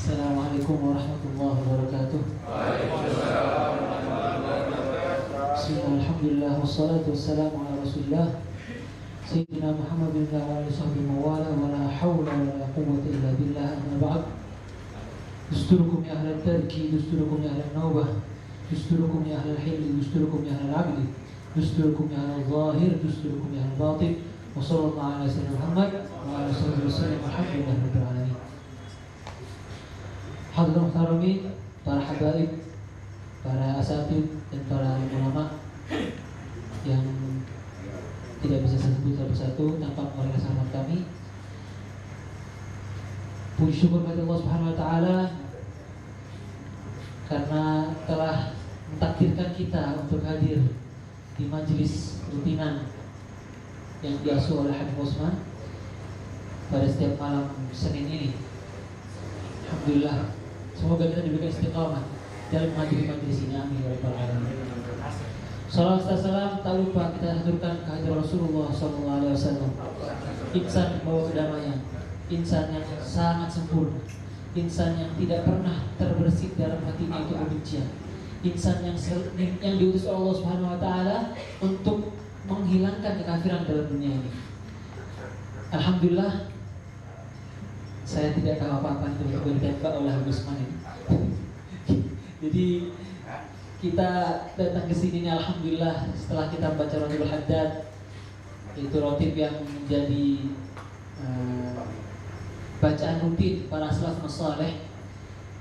Assalamualaikum warahmatullahi wabarakatuh. Bismillah, alhamdulillah, wassalatu wassalamu ala rasulillah Sayyidina Muhammadin wa ala sahbihi mawala wa la hawla wa la quwwata illa billah, amma ba'd. Dusturukum ya ahlal tarki, dusturukum ya ahlal nawbah, dusturukum ya ahlal hilli, dusturukum ya ahlal abdi, dusturukum ya ahlal zahir, dusturukum ya ahlal batin. Wa sallallahu ala sayyidina Muhammad wa ala sahbihi wasallam, alhamdulillah rabbil alamin. Hadirin muhtaramin, para habaib, para asatid dan para ulama yang tidak bisa saya sebut satu-satu tanpa mereka sama kami. Puji syukur kepada Allah Subhanahu wa taala karena telah mentakdirkan kita untuk hadir di majelis rutinan yang diasuh oleh Habib Osman pada setiap malam Senin ini. Alhamdulillah, semoga kita diberikan istiqamah dalam menghadiri majelis ini, amin ya rabbal alamin. Salawat dan salam tak lupa kita haturkan kehadiran Rasulullah SAW, insan membawa kedamaian, insan yang sangat sempurna, insan yang tidak pernah terbersit dalam hatinya itu kebencian, insan yang diutus oleh Allah Subhanahu wa taala untuk menghilangkan kekafiran dalam dunia ini. Alhamdulillah, saya tidak tahu apa-apa itu ditembak oleh Habib Osman ini. Jadi kita datang ke sini alhamdulillah setelah kita baca Rotibul Haddad, itu rotib yang menjadi bacaan rutin para salafus saleh,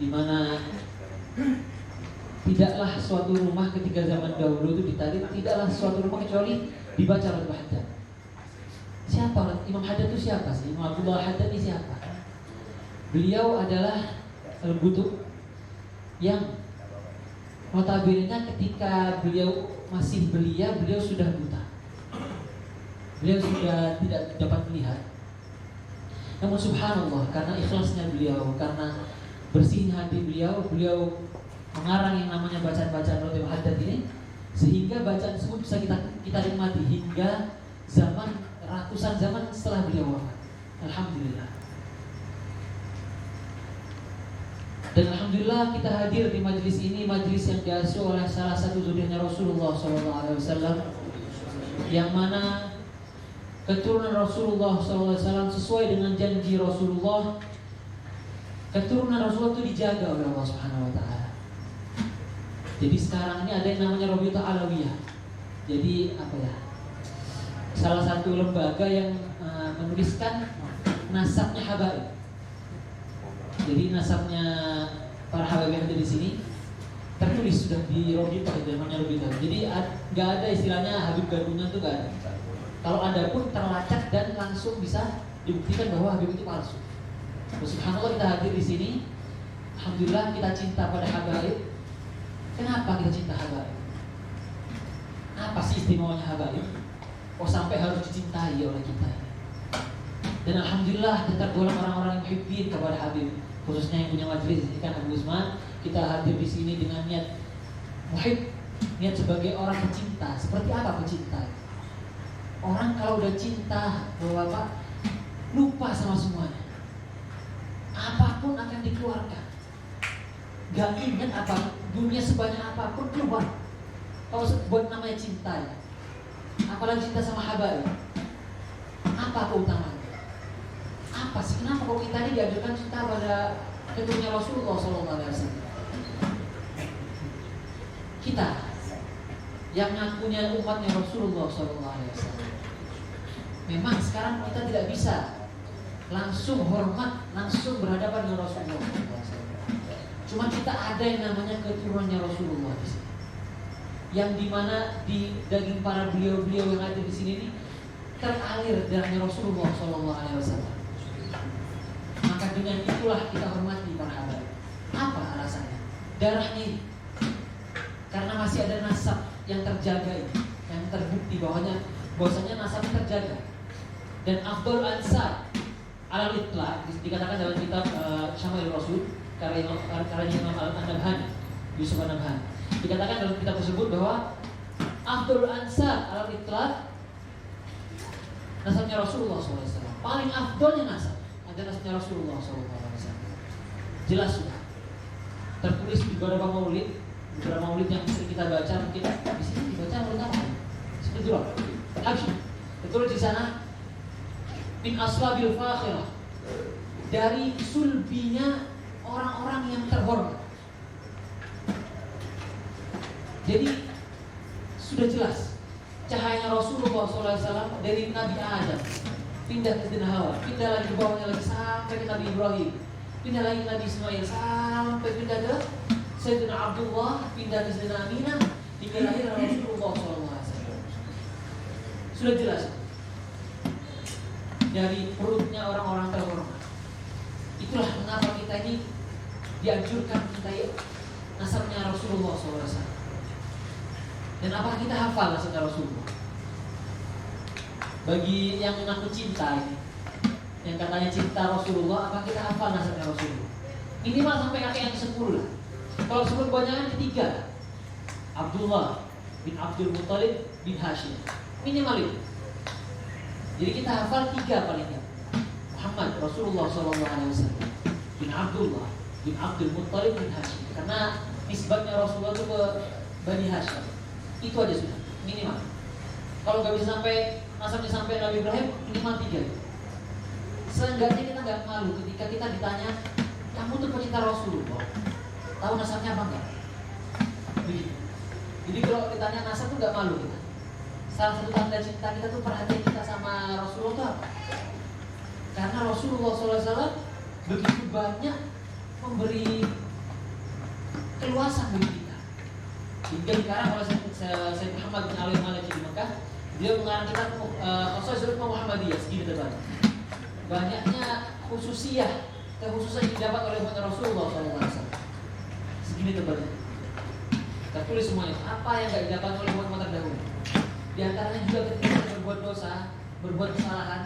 di mana tidaklah suatu rumah ketika zaman dahulu itu ditarik, tidaklah suatu rumah kecuali dibaca Rotibul Haddad. Siapa Imam Haddad itu siapa sih? Imam Abdullah Haddad ini siapa? Beliau adalah al-Butuh yang notabene-nya ketika beliau masih belia, beliau sudah buta. Beliau sudah tidak dapat melihat. Namun subhanallah, karena ikhlasnya beliau, karena bersihnya hati beliau, beliau mengarang yang namanya bacaan-bacaan Rotibul Haddad ini, sehingga bacaan tersebut bisa kita nikmati hingga ratusan zaman setelah beliau wafat. Alhamdulillah. Dan alhamdulillah kita hadir di majelis ini, majelis yang diasuh oleh salah satu zuriyahnya Rasulullah SAW, yang mana keturunan Rasulullah SAW sesuai dengan janji Rasulullah, keturunan Rasulullah itu dijaga oleh Allah Subhanahu wa taala. Jadi sekarang ini ada yang namanya Rabi'ah Alawiyah. Jadi apa ya? Salah satu lembaga yang menuliskan nasabnya habaib. Jadi nasabnya para habaib yang ada di sini tertulis sudah di Rabi'ah, namanya Rabi'ah. Jadi nggak ada istilahnya Habib gadungan itu nggak ada. Kalau ada pun terlacak dan langsung bisa dibuktikan bahwa Habib itu palsu. Subhanallah, kita hadir di sini. Alhamdulillah kita cinta pada habaib. Kenapa kita cinta habaib? Apa sih istimewanya habaib? Kok sampai harus dicintai oleh kita ini? Dan alhamdulillah kita tergolong orang-orang yang muhibbin kepada Habib, khususnya yang punya majelis ini kan Habib Osman. Kita hadir di sini dengan niat muhib, niat sebagai orang pecinta. Seperti apa pecinta? Orang kalau udah cinta, Bapak, lupa sama semuanya. Apapun akan dikeluarkan. Gak ingat apa, dunia sebanyak apapun keluar. Kalau buat namanya cinta ya. Apalagi cinta sama habaib. Apa keutamanya? Apa sih, kenapa kok kita ini diajarkan cinta pada keturunannya Rasulullah SAW? Kita yang ngakunya umatnya Rasulullah SAW, memang sekarang kita tidak bisa langsung hormat, langsung berhadapan dengan Rasulullah SAW. Cuma kita ada yang namanya keturunannya Rasulullah di sini, yang dimana di daging para beliau-beliau yang ada di sini ini teralir darahnya Rasulullah SAW. Maka dengan itulah kita hormati para habaib. Apa alasannya? Darahnya ini, karena masih ada nasab yang terjaga ini, yang terbukti bahwasanya nasabnya terjaga. Dan Afdal Ansar alal itlaq dikatakan dalam kitab Syama'il Rasul karya Imam An-Nabhani, Yusuf An-Nabhani. Dikatakan dalam kitab tersebut bahwa Afdal Ansar alal itlaq nasabnya Rasulullah SAW. Paling afdolnya nasab ada nasabnya Rasulullah SAW. jelas sudah tertulis di beberapa maulid yang sering kita baca, mungkin di sini dibaca maulid apa? Sebetulnya tertulis di sana min aslabil fakhirah, dari sulbinya orang-orang yang terhormat. Jadi sudah jelas cahayanya Rasulullah SAW dari Nabi Adam pindah ke Sayyidina Hawa, pindah lagi ke bawahnya lagi sampai ke Nabi Ibrahim, pindah lagi ke Nabi Ismail, sampai pindah ke Sayyidina Abdullah, pindah ke Sayyidina Aminah, hingga lahir Rasulullah SAW. Sudah jelas dari perutnya orang-orang terhormat. Itulah mengapa kita ini dianjurkan kita nasabnya Rasulullah SAW. Dan apa kita hafal nasabnya Rasulullah? Bagi yang mengaku cinta ini, yang katanya cinta Rasulullah, apa kita hafal nasabnya Rasulullah? Minimal sampai kakek yang ke-10 lah. Kalau sebut kebanyakan ketiga, Abdullah bin Abdul Muttalib bin Hashim, minimal itu. Jadi kita hafal 3 paling tidak. Muhammad Rasulullah SAW bin Abdullah bin Abdul Muttalib bin Hashim, karena nisbatnya Rasulullah itu ke Bani Hashim. Itu aja sudah, minimal. Kalau nggak bisa sampai nasabnya sampai Nabi Ibrahim, minimal 3. Seenggaknya kita nggak malu ketika kita ditanya, kamu tuh pecinta Rasulullah, tahu nasabnya apa enggak? Begitu. Jadi kalau ditanya nasab tuh nggak malu kita. Salah satu tanda cinta kita tuh perhatian kita sama Rasulullah tuh apa? Karena Rasulullah SAW begitu banyak memberi keluasan bagi kita. Hingga dikarang oleh Sayyid Muhammad bin Ali Maliki di Mekah, dia mengarang kita Qasaidul Muhammadiyah, segini tebal. Banyaknya khususiyah, kekhususan yang didapat oleh Rasulullah SAW. Segini tebalnya. Kita tulis semuanya. Apa yang tidak didapat oleh umat terdahulu? Di antaranya juga ketika kita berbuat dosa, berbuat kesalahan,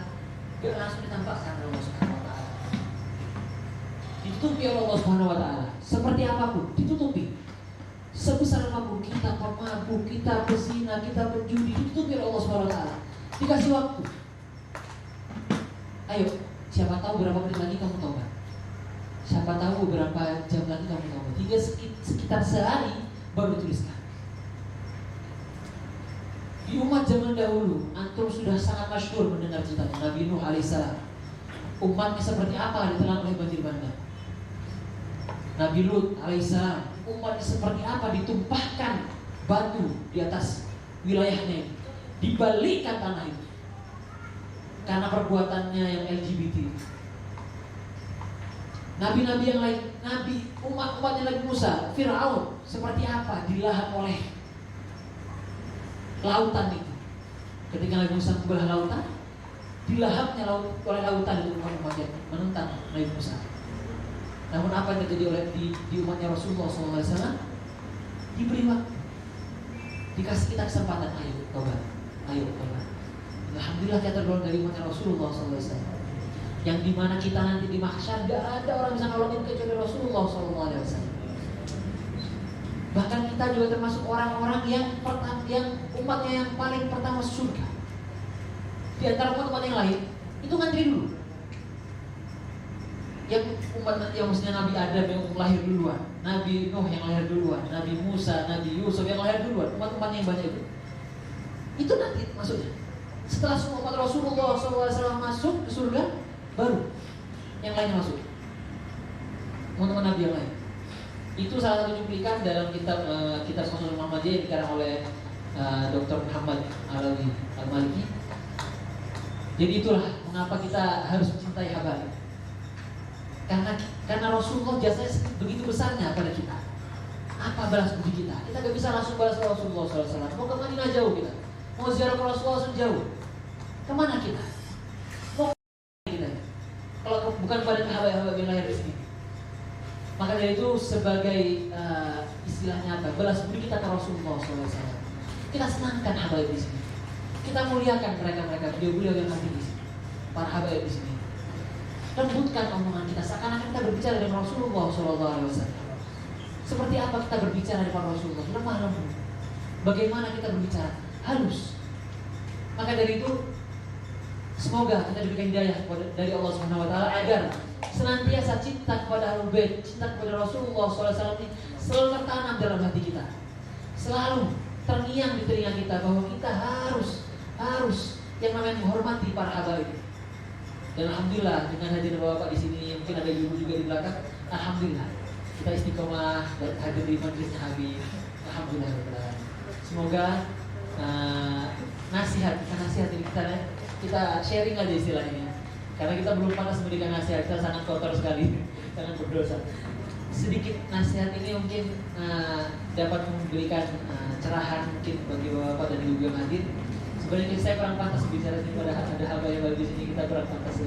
gak langsung ditampakkan oleh Allah Subhanahu Wa Taala. Ditutupi oleh Allah Subhanahu Wa Taala. Seperti apapun, ditutupi. Sebesar apapun kita pemabuk, kita pezina, kita penjudi, ditutupi oleh Allah Subhanahu Wa Taala. Dikasih waktu. Ayo, siapa tahu berapa menit lagi kamu taubat. Siapa tahu berapa jam lagi kamu taubat. Hingga sekitar sehari baru dituliskan. Di umat zaman dahulu, antum sudah sangat masyhur mendengar cerita Nabi Nuh alaihissalam. Umatnya seperti apa ditelan oleh banjir bandang. Nabi Lut alaihissalam, umatnya seperti apa ditumpahkan batu di atas wilayahnya, dibalikkan tanah itu karena perbuatannya yang LGBT. Nabi-nabi yang lain, umat-umatnya Nabi Musa, Fir'aun, seperti apa dilahap oleh lautan itu. Ketika Nabi Musa membelah lautan, dilahapnya oleh lautan itu umat-umatnya menentang Nabi Musa. Namun apa yang terjadi di umatnya Rasulullah SAW? Diberi waktu, dikasih kita kesempatan, ayo tobat. Alhamdulillah kita tergolong dari umatnya Rasulullah SAW, yang dimana kita nanti di mahsyar gak ada orang bisa nolongin kecuali Rasulullah SAW. Bahkan kita juga termasuk orang-orang yang umatnya yang paling pertama surga. Di antara umat yang lain itu ngantri dulu. Yang umat yang maksudnya Nabi Adam yang lahir duluan, Nabi Nuh yang lahir duluan, Nabi Musa, Nabi Yusuf yang lahir duluan, umat-umat yang banyak itu nanti maksudnya. Setelah semua umat Rasulullah SAW masuk ke surga, baru yang lain masuk. Teman-teman Nabi yang lain. Itu salah satu cuplikan dalam kitab Qasaidul Muhammadiyah yang dikarang oleh Dr. Muhammad Alawi Al-Maliki. Jadi itulah mengapa kita harus mencintai habaib. Karena Rasulullah jasanya begitu besarnya pada kita. Apa balas budi kita? Kita gak bisa langsung balas Rasulullah SAW. Mau ke Madinah jauh kita, mau ziarah ke Rasulullah SAW jauh. Kemana kita? Mau kita? Kalau bukan pada habaib yang lahir di sini. Maka dari itu sebagai istilahnya apa? Balas budi kita ke Rasulullah SAW. Kita senangkan habaib di sini. Kita muliakan mereka beliau-beliau yang nanti di sini. Para habaib di sini. Lembutkan omongan kita seakan-akan kita berbicara dengan Rasulullah SAW. Seperti apa kita berbicara dengan Rasulullah? Lemah lembut. Bagaimana kita berbicara? Halus. Maka dari itu semoga kita diberikan hidayah dari Allah Subhanahu Wa Taala agar senantiasa cinta kepada Ahlul Bait, cinta kepada Rasulullah SAW ini selalu tertanam dalam hati kita, selalu terngiang di telinga kita bahwa kita harus yang namanya menghormati para habaib. Dan alhamdulillah dengan hadir bapak di sini, mungkin ada ibu juga di belakang. Alhamdulillah kita istiqomah dan hadir di majelisnya Habib. Alhamdulillah. Semoga nasihat ini kita sharing aja istilahnya. Karena kita belum pantas memberikan nasihat, kita sangat kotor sekali, sangat berdosa. Sedikit nasihat ini mungkin dapat memberikan cerahan mungkin bagi bapak dan ibu yang hadir. Sebenarnya saya kurang pantas bicara ini, pada ada haba yang baru di sini kita kurang pantas.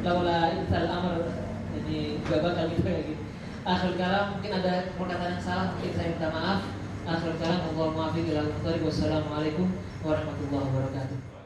Laula intal amr, jadi gak bakal gitu kayak gitu. Akhir kalam mungkin ada perkataan yang salah, mungkin saya minta maaf. Akhir kalam, Allahumma afiq ila al-muhtari. Wassalamualaikum warahmatullahi wabarakatuh.